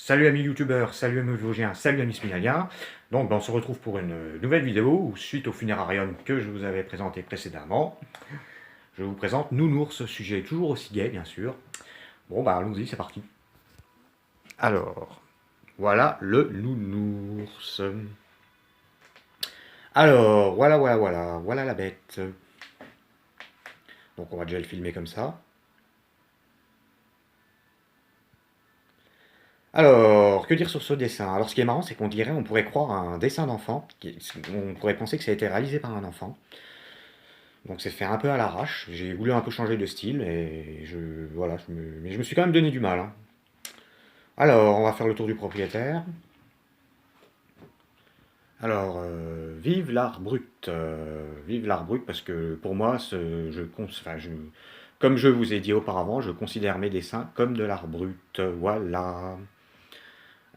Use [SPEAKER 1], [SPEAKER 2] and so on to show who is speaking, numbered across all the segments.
[SPEAKER 1] Salut amis youtubeurs, salut amis vosgiens, salut amis spinaliens. Donc on se retrouve pour une nouvelle vidéo où, suite au funérarium que je vous avais présenté précédemment, je vous présente Nounours, sujet toujours aussi gay bien sûr. Bon bah allons-y, c'est parti. Alors, voilà le Nounours. Alors, voilà la bête. Donc on va déjà le filmer comme ça. Alors, que dire sur ce dessin? Alors, ce qui est marrant, c'est qu'on dirait, on pourrait croire à un dessin d'enfant. On pourrait penser que ça a été réalisé par un enfant. Donc, c'est fait un peu à l'arrache. J'ai voulu un peu changer de style et voilà, mais je me suis quand même donné du mal, hein. Alors, on va faire le tour du propriétaire. Alors, vive l'art brut, parce que pour moi, comme je vous ai dit auparavant, je considère mes dessins comme de l'art brut. Voilà.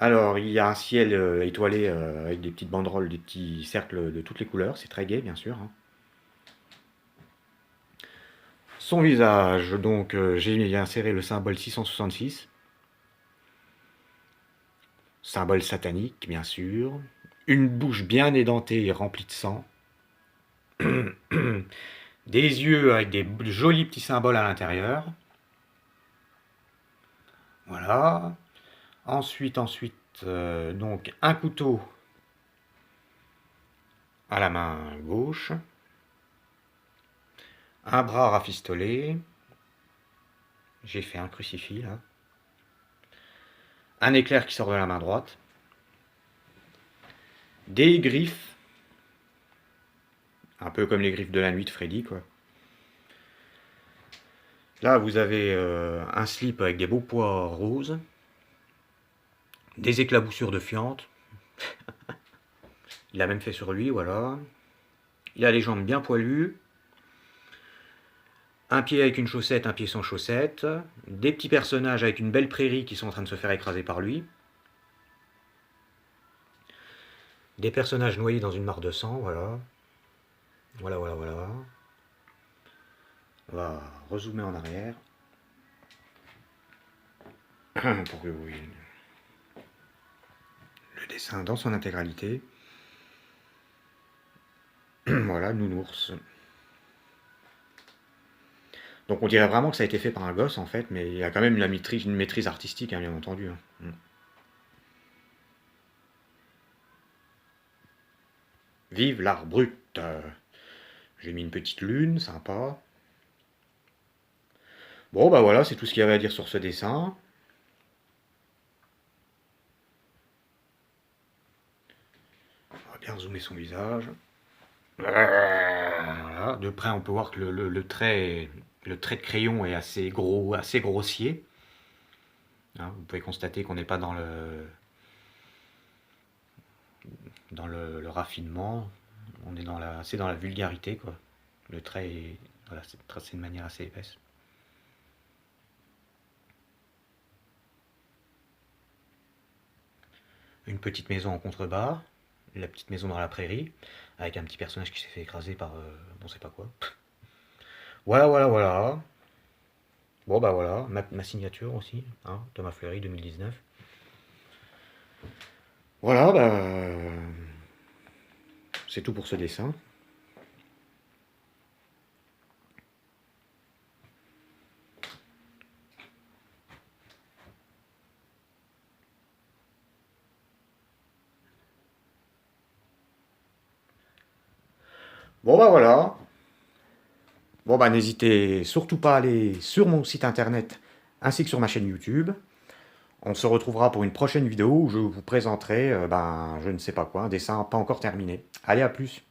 [SPEAKER 1] Alors, il y a un ciel étoilé avec des petites banderoles, des petits cercles de toutes les couleurs. C'est très gai, bien sûr, hein. Son visage, donc j'ai inséré le symbole 666. Symbole satanique, bien sûr. Une bouche bien édentée et remplie de sang. Des yeux avec des jolis petits symboles à l'intérieur. Voilà. Ensuite, donc un couteau à la main gauche. Un bras rafistolé. J'ai fait un crucifix là. Un éclair qui sort de la main droite. Des griffes. Un peu comme les griffes de la nuit de Freddy, quoi. Là, vous avez un slip avec des beaux pois roses. Des éclaboussures de fientes. Il a même fait sur lui, voilà. Il a les jambes bien poilues. Un pied avec une chaussette, un pied sans chaussette. Des petits personnages avec une belle prairie qui sont en train de se faire écraser par lui. Des personnages noyés dans une mare de sang, voilà. Voilà. On va rezoomer en arrière. Pour que vous voyez le dessin dans son intégralité. Voilà, Nounours. Donc on dirait vraiment que ça a été fait par un gosse en fait, mais il y a quand même une maîtrise artistique, hein, bien entendu, hein. Vive l'art brut. J'ai mis une petite lune, sympa. Bon bah voilà, c'est tout ce qu'il y avait à dire sur ce dessin. On va bien zoomer son visage. Voilà. De près, on peut voir que le trait de crayon est assez gros, assez grossier. Hein, vous pouvez constater qu'on n'est pas dans le raffinement. On est c'est dans la vulgarité, quoi. Le trait est, voilà, c'est tracé de manière assez épaisse. Une petite maison en contrebas, la petite maison dans la prairie, avec un petit personnage qui s'est fait écraser par on sait pas quoi. Voilà. Bon bah voilà, ma signature aussi, hein, Thomas Fleury 2019. Voilà, bah, c'est tout pour ce dessin. Bon bah voilà. Bon bah n'hésitez surtout pas à aller sur mon site internet ainsi que sur ma chaîne YouTube. On se retrouvera pour une prochaine vidéo où je vous présenterai, ben, je ne sais pas quoi, un dessin pas encore terminé. Allez, à plus!